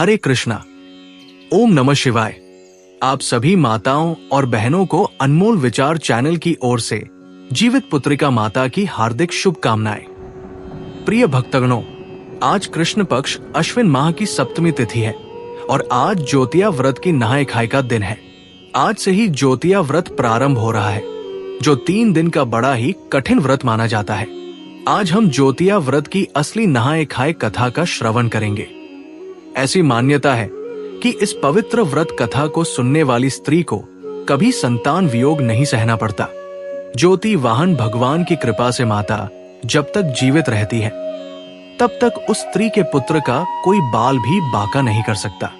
हरे कृष्णा। ओम नमः शिवाय। आप सभी माताओं और बहनों को अनमोल विचार चैनल की ओर से जीवित पुत्रिका माता की हार्दिक शुभकामनाएं। प्रिय भक्तगणों, आज कृष्ण पक्ष अश्विन माह की सप्तमी तिथि है और आज ज्योतिया व्रत की नहाय खाय का दिन है। आज से ही ज्योतिया व्रत प्रारंभ हो रहा है, जो 3 दिन का बड़ा ही कठिन व्रत माना जाता है। आज हम ज्योतिया व्रत की असली नहाय खाय कथा का श्रवण करेंगे। ऐसी मान्यता है कि इस पवित्र व्रत कथा को सुनने वाली स्त्री को कभी संतान वियोग नहीं सहना पड़ता। ज्योति वाहन भगवान की कृपा से माता जब तक जीवित रहती है तब तक उस स्त्री के पुत्र का कोई बाल भी बाका नहीं कर सकता।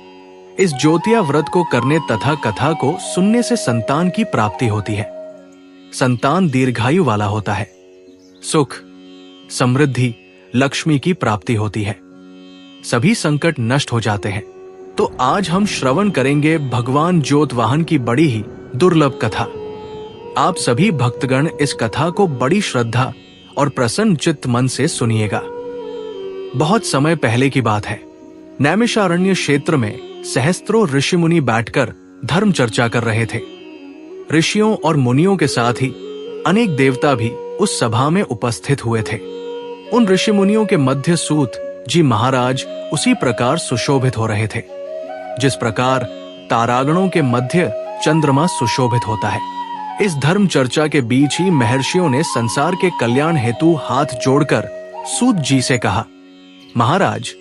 इस ज्योतिया व्रत को करने तथा कथा को सुनने से संतान की प्राप्ति होती है। संतान दीर्घायु वाला होता है, सुख, समृद्धि, लक्ष्मी की प्राप्ति होती है, सभी संकट नष्ट हो जाते हैं। तो आज हम श्रवण करेंगे भगवान ज्योतवाहन की बड़ी ही दुर्लभ कथा। आप सभी भक्तगण इस कथा को बड़ी श्रद्धा और प्रसन्न चित्त मन से सुनिएगा। बहुत समय पहले की बात है। नैमिषारण्य क्षेत्र में सहस्त्रों ऋषि मुनि बैठकर धर्म चर्चा कर रहे थे। ऋषियों और मुनियों के साथ ही अनेक देवता भी उस सभा में उपस्थित हुए थे। उन ऋषि मुनियों के मध्य सूत जी महाराज उसी प्रकार सुशोभित हो रहे थे जिस प्रकार तारागणों के मध्य चंद्रमा सुशोभित होता है। इस धर्म चर्चा के बीच ही महर्षियों ने संसार के कल्याण हेतु हाथ जोड़कर सूत जी से कहा, महाराज,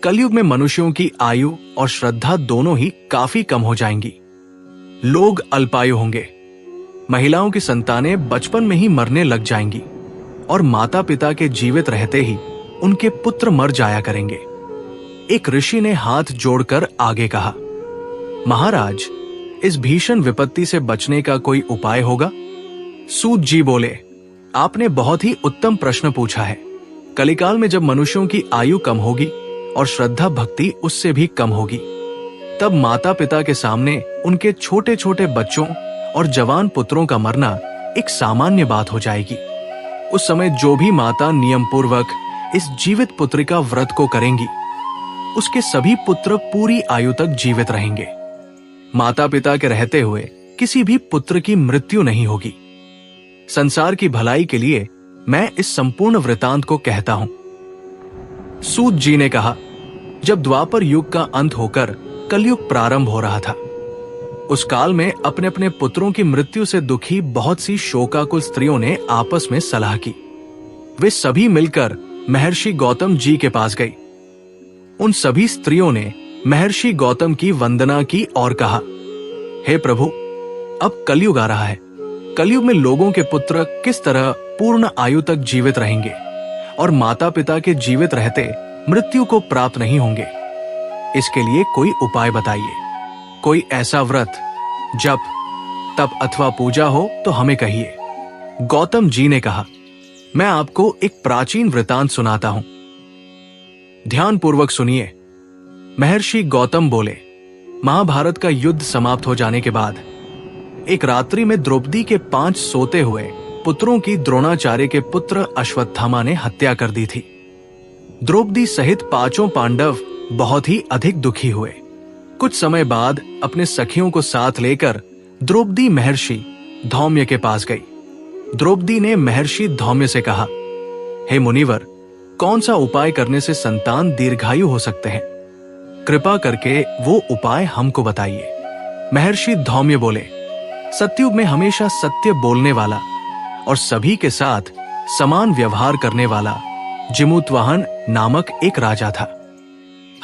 कलयुग में मनुष्यों की आयु और श्रद्धा दोनों ही काफी कम हो जाएंगी। लोग अल्पायु होंगे, महिलाओं की संतानें बचपन में ही मरने लग जाएंगी और माता पिता के जीवित रहते ही उनके पुत्र मर जाया करेंगे। एक ऋषि ने हाथ जोड़कर आगे कहा, महाराज, इस भीषण विपत्ति से बचने का कोई उपाय होगा? सूत जी बोले, आपने बहुत ही उत्तम प्रश्न पूछा है। कलिकाल में जब मनुष्यों की आयु कम होगी और श्रद्धा भक्ति उससे भी कम होगी, तब माता पिता के सामने उनके छोटे छोटे बच्चों और जवान पुत्रों का मरना एक सामान्य बात हो जाएगी। उस समय जो भी माता नियम पूर्वक इस जीवित पुत्रिका व्रत को करेंगी, उसके सभी पुत्र पूरी आयु तक जीवित रहेंगे। माता पिता के रहते हुए किसी भी पुत्र की मृत्यु नहीं होगी। संसार की भलाई के लिए मैं इस संपूर्ण वृतांत को कहता हूं। सूत जी ने कहा, जब द्वापर युग का अंत होकर कलयुग प्रारंभ हो रहा था, उस काल में अपने अपने पुत्रों की मृत्यु से दुखी बहुत सी शोकाकुल स्त्रियों ने आपस में सलाह की। वे सभी मिलकर महर्षि गौतम जी के पास गई। उन सभी स्त्रियों ने महर्षि गौतम की वंदना की और कहा, हे प्रभु, अब कलयुग आ रहा है। कलयुग में लोगों के पुत्र किस तरह पूर्ण आयु तक जीवित रहेंगे और माता पिता के जीवित रहते मृत्यु को प्राप्त नहीं होंगे। इसके लिए कोई उपाय बताइए। कोई ऐसा व्रत, जप, तप अथवा पूजा हो तो हमें कहिए। गौतम जी ने कहा, मैं आपको एक प्राचीन वृतांत सुनाता हूं, ध्यान पूर्वक सुनिए। महर्षि गौतम बोले, महाभारत का युद्ध समाप्त हो जाने के बाद एक रात्रि में द्रौपदी के 5 सोते हुए पुत्रों की द्रोणाचार्य के पुत्र अश्वत्थामा ने हत्या कर दी थी। द्रौपदी सहित 5 पांडव बहुत ही अधिक दुखी हुए। कुछ समय बाद अपने सखियों को साथ लेकर द्रौपदी महर्षि धौम्य के पास गई। द्रौपदी ने महर्षि धौम्य से कहा, हे मुनिवर, कौन सा उपाय करने से संतान दीर्घायु हो सकते हैं? कृपा करके वो उपाय हमको बताइए। महर्षि धौम्य बोले, सतयुग में हमेशा सत्य बोलने वाला और सभी के साथ समान व्यवहार करने वाला जिमूतवाहन नामक एक राजा था।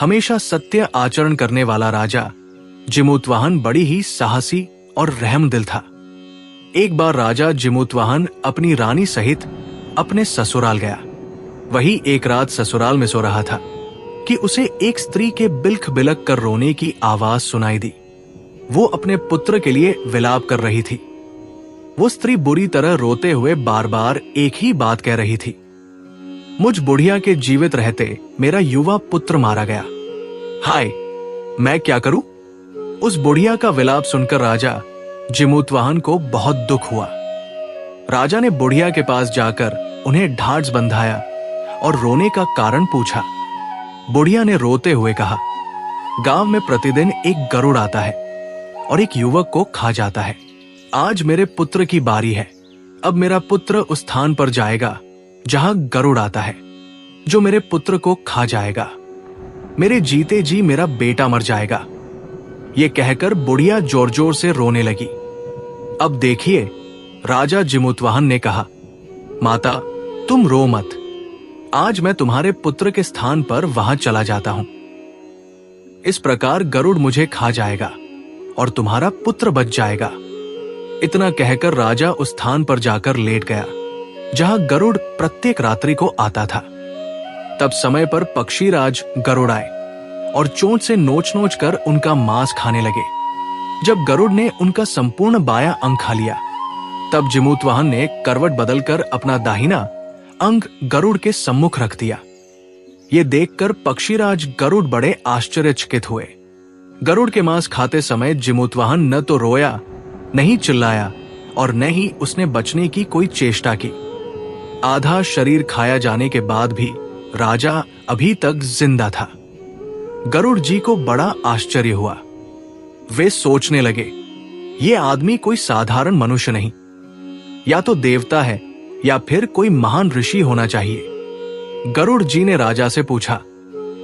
हमेशा सत्य आचरण करने वाला राजा जिमूतवाहन बड़ी ही साहसी और रहमदिल था। एक बार राजा जिमूतवाहन अपनी रानी सहित अपने ससुराल गया। वही एक रात ससुराल में सो रहा था कि उसे एक स्त्री के बिलख बिलख कर रोने की आवाज सुनाई दी। वो अपने पुत्र के लिए विलाप कर रही थी। वो स्त्री बुरी तरह रोते हुए बार बार एक ही बात कह रही थी, मुझ बुढ़िया के जीवित रहते मेरा युवा पुत्र मारा गया। हाय, मैं क्या करूं? उस बुढ़िया का विलाप सुनकर राजा जिमूतवाहन को बहुत दुख हुआ। राजा ने बुढ़िया के पास जाकर उन्हें ढांढस बंधाया और रोने का कारण पूछा। बुढ़िया ने रोते हुए कहा, गांव में प्रतिदिन एक गरुड़ आता है और एक युवक को खा जाता है। आज मेरे पुत्र की बारी है। अब मेरा पुत्र उस स्थान पर जाएगा जहां गरुड़ आता है, जो मेरे पुत्र को खा जाएगा। मेरे जीते जी मेरा बेटा मर जाएगा। ये कहकर बुढ़िया जोर जोर से रोने लगी। अब देखिए, राजा जिमूतवाहन ने कहा, माता तुम रो मत। आज मैं तुम्हारे पुत्र के स्थान पर वहां चला जाता हूं। इस प्रकार गरुड़ मुझे खा जाएगा और तुम्हारा पुत्र बच जाएगा। इतना कहकर राजा उस स्थान पर जाकर लेट गया जहां गरुड़ प्रत्येक रात्रि को आता था। तब समय पर पक्षीराज गरुड़ आए और चोंच से नोच नोच कर उनका मांस खाने लगे। जब गरुड़ ने उनका संपूर्ण बायां अंग खा लिया, तब जिमूतवाहन ने करवट बदलकर अपना दाहिना अंग गरुड़ के सम्मुख रख दिया। ये देखकर पक्षीराज गरुड़ बड़े आश्चर्यचकित हुए। गरुड़ के मांस खाते समय जिमूतवाहन न तो रोया, नहीं चिल्लाया और न ही उसने बचने की कोई चेष्टा की। आधा शरीर खाया जाने के बाद भी राजा अभी तक जिंदा था। गरुड़ जी को बड़ा आश्चर्य हुआ। वे सोचने लगे, ये आदमी कोई साधारण मनुष्य नहीं, या तो देवता है या फिर कोई महान ऋषि होना चाहिए। गरुड़ जी ने राजा से पूछा,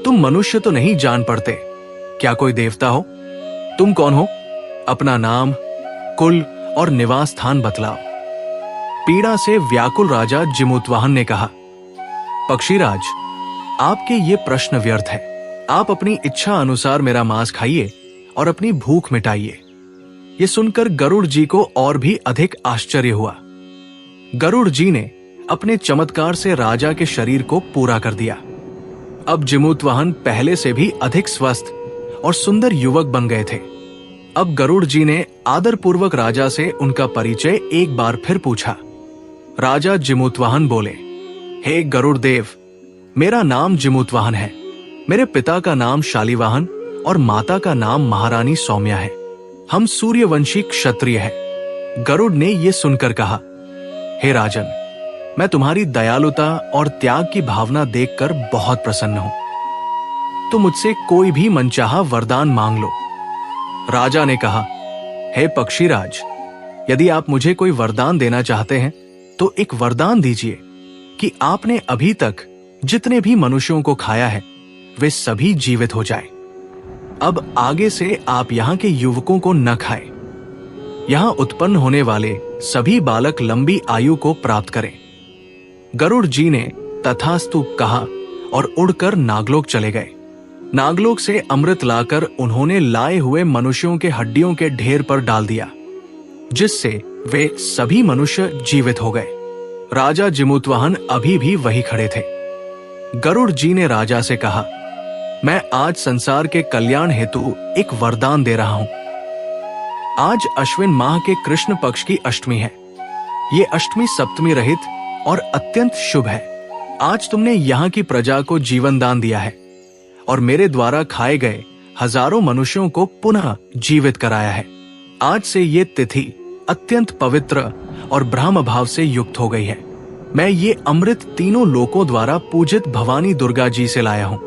तुम मनुष्य तो नहीं जान पड़ते, क्या कोई देवता हो? तुम कौन हो? अपना नाम, कुल और निवास स्थान बतलाओ। पीड़ा से व्याकुल राजा जिमूतवाहन ने कहा, पक्षीराज, आपके ये प्रश्न व्यर्थ है। आप अपनी इच्छा अनुसार मेरा मांस खाइए और अपनी भूख मिटाइए। ये सुनकर गरुड़ जी को और भी अधिक आश्चर्य हुआ। गरुड़ जी ने अपने चमत्कार से राजा के शरीर को पूरा कर दिया। अब जिमूतवाहन पहले से भी अधिक स्वस्थ और सुंदर युवक बन गए थे। अब गरुड़ जी ने आदरपूर्वक राजा से उनका परिचय एक बार फिर पूछा। राजा जिमूतवाहन बोले, हे गरुड़ देव, मेरा नाम जिमूतवाहन है। मेरे पिता का नाम शालिवाहन और माता का नाम महारानी सौम्या है। हम सूर्यवंशी क्षत्रिय हैं। गरुड़ ने यह सुनकर कहा, हे राजन, मैं तुम्हारी दयालुता और त्याग की भावना देखकर बहुत प्रसन्न हूं। तुम मुझसे कोई भी मनचाहा वरदान मांग लो। राजा ने कहा, हे पक्षीराज, यदि आप मुझे कोई वरदान देना चाहते हैं तो एक वरदान दीजिए कि आपने अभी तक जितने भी मनुष्यों को खाया है वे सभी जीवित हो जाएं। अब आगे से आप यहाँ के युवकों को न खाएं। यहाँ उत्पन्न होने वाले सभी बालक लंबी आयु को प्राप्त करें। गरुड़ जी ने तथास्तु कहा और उड़कर नागलोक चले गए। नागलोक से अमृत लाकर उन्होंने लाए हुए मनुष्यों के हड्डियों के ढेर पर डाल दिया, जिससे वे सभी मनुष्य जीवित हो गए। राजा जिमूतवाहन अभी भी वही खड़े थे। गरुड़ जी ने राजा से कहा, मैं आज संसार के कल्याण हेतु एक वरदान दे रहा हूं। आज अश्विन माह के कृष्ण पक्ष की अष्टमी है। ये अष्टमी सप्तमी रहित और अत्यंत शुभ है। आज तुमने यहाँ की प्रजा को जीवन दान दिया है और मेरे द्वारा खाए गए हजारों मनुष्यों को पुनः जीवित कराया है। आज से ये तिथि अत्यंत पवित्र और ब्रह्म भाव से युक्त हो गई है। मैं ये अमृत तीनों लोकों द्वारा पूजित भवानी दुर्गा जी से लाया हूं।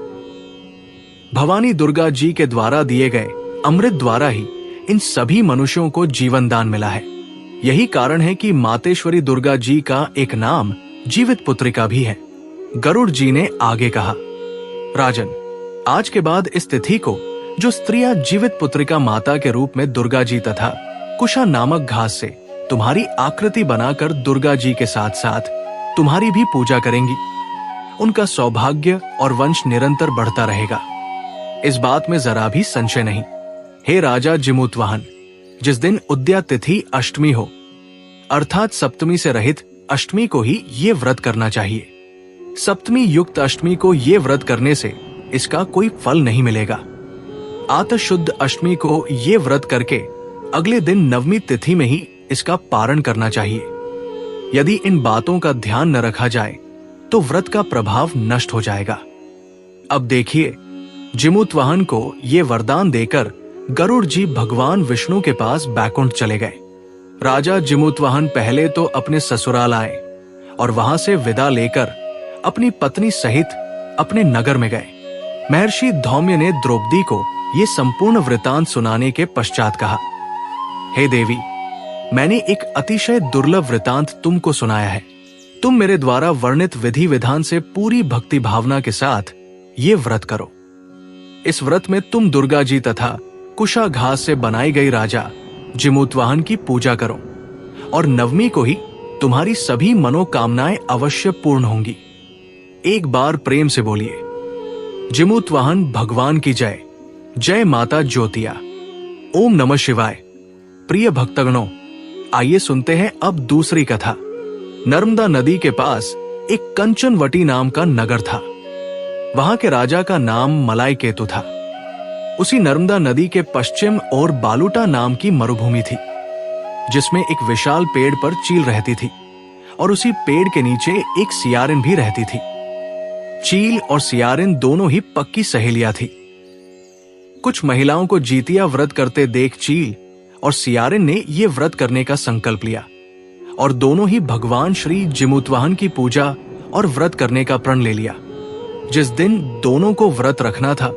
भवानी दुर्गा जी के द्वारा दिए गए अमृत द्वारा ही इन सभी मनुष्यों को जीवन दान मिला है। यही कारण है कि मातेश्वरी दुर्गा जी का एक नाम जीवित पुत्रिका भी है। गरुड़ जी ने आगे कहा, राजन, आज के बाद इस तिथि को जो स्त्रियां जीवित पुत्रिका माता के रूप में दुर्गा जी तथा कुशा नामक घास से तुम्हारी आकृति बनाकर दुर्गा जी के साथ साथ तुम्हारी भी पूजा करेंगी, उनका सौभाग्य और वंश निरंतर बढ़ता रहेगा। इस बात में जरा भी संशय नहीं। हे राजा जिमूतवाहन, जिस दिन उद्या तिथि अष्टमी हो, अर्थात सप्तमी से रहित अष्टमी को ही ये व्रत करना चाहिए। सप्तमी युक्त अष्टमी को ये व्रत करने से इसका कोई फल नहीं मिलेगा। आतशुद्ध अष्टमी को ये व्रत करके अगले दिन नवमी तिथि में ही इसका पारण करना चाहिए। यदि इन बातों का ध्यान न रखा जाए तो व्रत का प्रभाव नष्ट हो जाएगा। अब देखिए, जिमूतवाहन को ये वरदान देकर गरुड़ जी भगवान विष्णु के पास बैकुंठ चले गए। राजा जिमूतवाहन पहले तो अपने ससुराल आए और वहां से विदा लेकर अपनी पत्नी सहित अपने नगर में गए। महर्षि धौम्य ने द्रौपदी को ये संपूर्ण वृतांत सुनाने के पश्चात कहा, हे देवी, मैंने एक अतिशय दुर्लभ वृतांत तुमको सुनाया है। तुम मेरे द्वारा वर्णित विधि विधान से पूरी भक्ति भावना के साथ ये व्रत करो। इस व्रत में तुम दुर्गा जी तथा कुशा घास से बनाई गई राजा जिमूतवाहन की पूजा करो और नवमी को ही तुम्हारी सभी मनोकामनाएं अवश्य पूर्ण होंगी। एक बार प्रेम से बोलिए, जिमूतवाहन भगवान की जय। जय माता ज्योतिया। ओम नमः शिवाय। प्रिय भक्तगणों, आइए सुनते हैं अब दूसरी कथा। नर्मदा नदी के पास एक कंचनवटी नाम का नगर था। वहां के राजा का नाम मलाई केतु था। उसी नर्मदा नदी के पश्चिम ओर बालूटा नाम की मरुभूमि थी, जिसमें एक विशाल पेड़ पर चील रहती थी और उसी पेड़ के नीचे एक सियारिन भी रहती थी। चील और सियारिन दोनों ही पक्की सहेलियां थी। कुछ महिलाओं को जीतिया व्रत करते देख चील और सियारिन ने यह व्रत करने का संकल्प लिया और दोनों ही भगवान श्री जिमूतवाहन की पूजा और व्रत करने का प्रण ले लिया। जिस दिन दोनों को व्रत रखना था,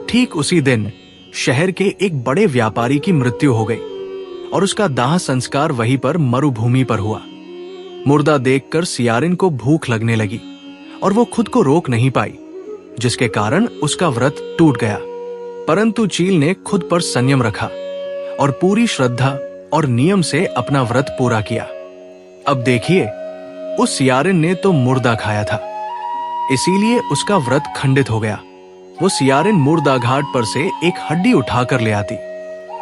ठीक उसी दिन शहर के एक बड़े व्यापारी की मृत्यु हो गई और उसका दाह संस्कार वहीं पर मरुभूमि पर हुआ। मुर्दा देखकर सियारिन को भूख लगने लगी और वो खुद को रोक नहीं पाई, जिसके कारण उसका व्रत टूट गया। परंतु चील ने खुद पर संयम रखा और पूरी श्रद्धा और नियम से अपना व्रत पूरा किया। अब देखिए, उस सियारिन ने तो मुर्दा खाया था, इसीलिए उसका व्रत खंडित हो गया। वो सियारिन मुर्दा घाट पर से एक हड्डी उठाकर ले आती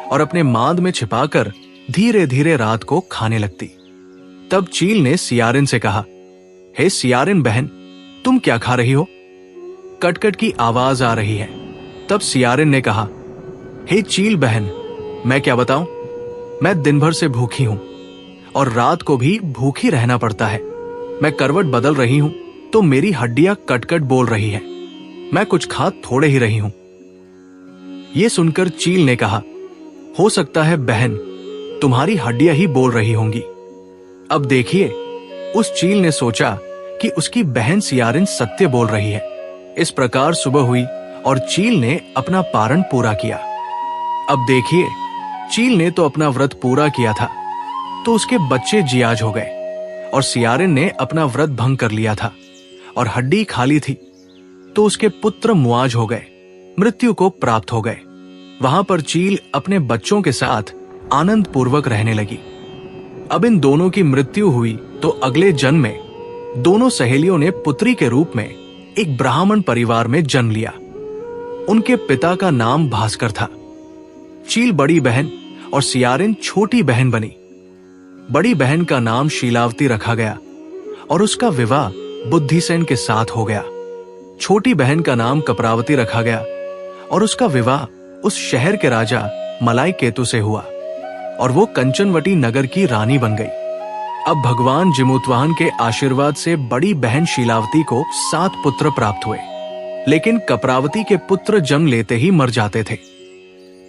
और अपने मांद में छिपाकर धीरे धीरे रात को खाने लगती। तब चील ने सियारिन से कहा, हे सियारिन बहन, तुम क्या खा रही हो? कटकट की आवाज आ रही है। तब सियारिन ने कहा, हे चील बहन, मैं क्या बताऊं? मैं दिन भर से भूखी हूं और रात को भी भूखी रहना पड़ता है। मैं करवट बदल रही हूं तो मेरी हड्डियां कटकट बोल रही है। मैं कुछ खा थोड़े ही रही हूं। यह सुनकर चील ने कहा, हो सकता है बहन, तुम्हारी हड्डियां ही बोल रही होंगी। अब देखिए, उस चील ने सोचा कि उसकी बहन सियारिन सत्य बोल रही है। इस प्रकार सुबह हुई और चील ने अपना पारण पूरा किया। अब देखिए, चील ने तो अपना व्रत पूरा किया था, तो उसके बच्चे जियाज हो गए और सियारिन ने अपना व्रत भंग कर लिया था और हड्डी खाली थी, तो उसके पुत्र मुआज हो गए, मृत्यु को प्राप्त हो गए। वहां पर चील अपने बच्चों के साथ आनंद पूर्वक रहने लगी। अब इन दोनों की मृत्यु हुई तो अगले जन्म में दोनों सहेलियों ने पुत्री के रूप में एक ब्राह्मण परिवार में जन्म लिया। उनके पिता का नाम भास्कर था। चील बड़ी बहन और सियारिन छोटी बहन बनी। बड़ी बहन का नाम शीलावती रखा गया और उसका विवाह बुद्धिसेन के साथ हो गया। छोटी बहन का नाम कपरावती रखा गया और उसका विवाह उस शहर के राजा मलाई केतु से हुआ और वो कंचनवटी नगर की रानी बन गई। अब भगवान जिमूतवाहन के आशीर्वाद से बड़ी बहन शीलावती को 7 पुत्र प्राप्त हुए, लेकिन कपरावती के पुत्र जन्म लेते ही मर जाते थे।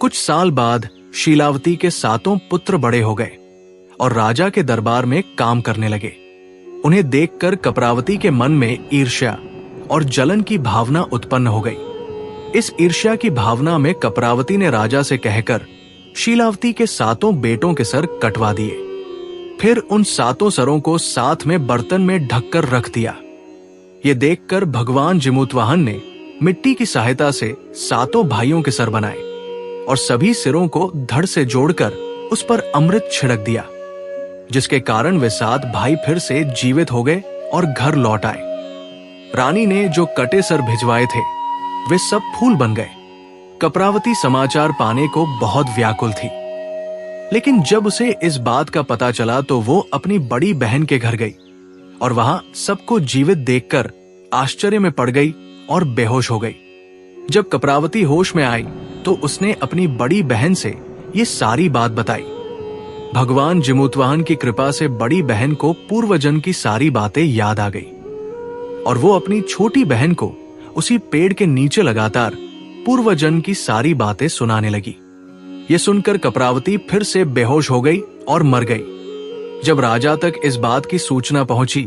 कुछ साल बाद शीलावती के 7 पुत्र बड़े हो गए और राजा के दरबार में काम करने लगे। उन्हें देखकर कपरावती के मन में ईर्ष्या और जलन की भावना उत्पन्न हो गई। इस ईर्ष्या की भावना में कपरावती ने राजा से कहकर शीलावती के 7 बेटों के सर कटवा दिए। फिर उन 7 सरों को साथ में बर्तन में ढककर रख दिया। ये देखकर भगवान जिमूतवाहन ने मिट्टी की सहायता से 7 भाइयों के सर बनाए और सभी सिरों को धड़ से जोड़कर उस पर अमृत छिड़क दिया, जिसके कारण वे 7 भाई फिर से जीवित हो गए और घर लौट आए। रानी ने जो कटे सर भिजवाए थे वे सब फूल बन गए। कपरावती समाचार पाने को बहुत व्याकुल थी, लेकिन जब उसे इस बात का पता चला तो वो अपनी बड़ी बहन के घर गई और वहां सबको जीवित देखकर आश्चर्य में पड़ गई और बेहोश हो गई। जब कपरावती होश में आई तो उसने अपनी बड़ी बहन से ये सारी बात बताई। भगवान जिमूतवाहन की कृपा से बड़ी बहन को पूर्वजन्म की सारी बातें याद आ गई और वो अपनी छोटी बहन को उसी पेड़ के नीचे लगातार पूर्वजन्म की सारी बातें सुनाने लगी। ये सुनकर कपरावती फिर से बेहोश हो गई और मर गई। जब राजा तक इस बात की सूचना पहुंची,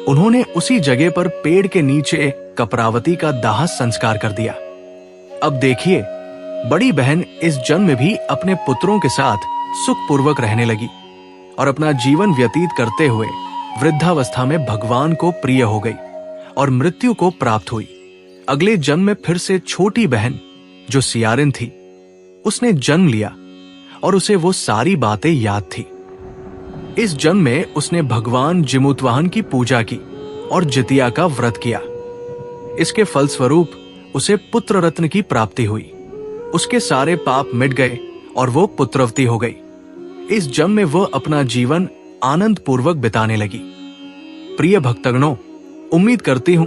उन्होंने उसी जगह पर पेड़ के नीचे कपरावती का दाह संस्कार कर दिया। अब देखिए, बड़ी बहन इस जन्म में भी अपने पुत्रों के साथ सुखपूर्वक रहने लगी और अपना जीवन व्यतीत करते हुए वृद्धावस्था में भगवान को प्रिय हो गई और मृत्यु को प्राप्त हुई। अगले जन्म में फिर से छोटी बहन जो सियारिन थी, उसने जन्म लिया और उसे वो सारी बातें याद थी। इस जन्म में उसने भगवान जिमूतवाहन की पूजा की और जितिया का व्रत किया। इसके फलस्वरूप उसे पुत्र रत्न की प्राप्ति हुई। उसके सारे पाप मिट गए और वो पुत्रवती हो गई। इस जन्म में वह अपना जीवन आनंद पूर्वक बिताने लगी। प्रिय भक्तगणों, उम्मीद करती हूं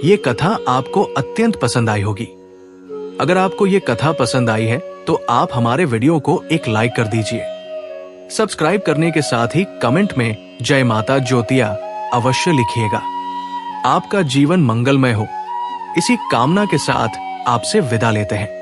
ये कथा आपको अत्यंत पसंद आई होगी। अगर आपको ये कथा पसंद आई है तो आप हमारे वीडियो को एक लाइक कर दीजिए। सब्सक्राइब करने के साथ ही कमेंट में जय माता ज्योतिया अवश्य लिखिएगा। आपका जीवन मंगलमय हो, इसी कामना के साथ आपसे विदा लेते हैं।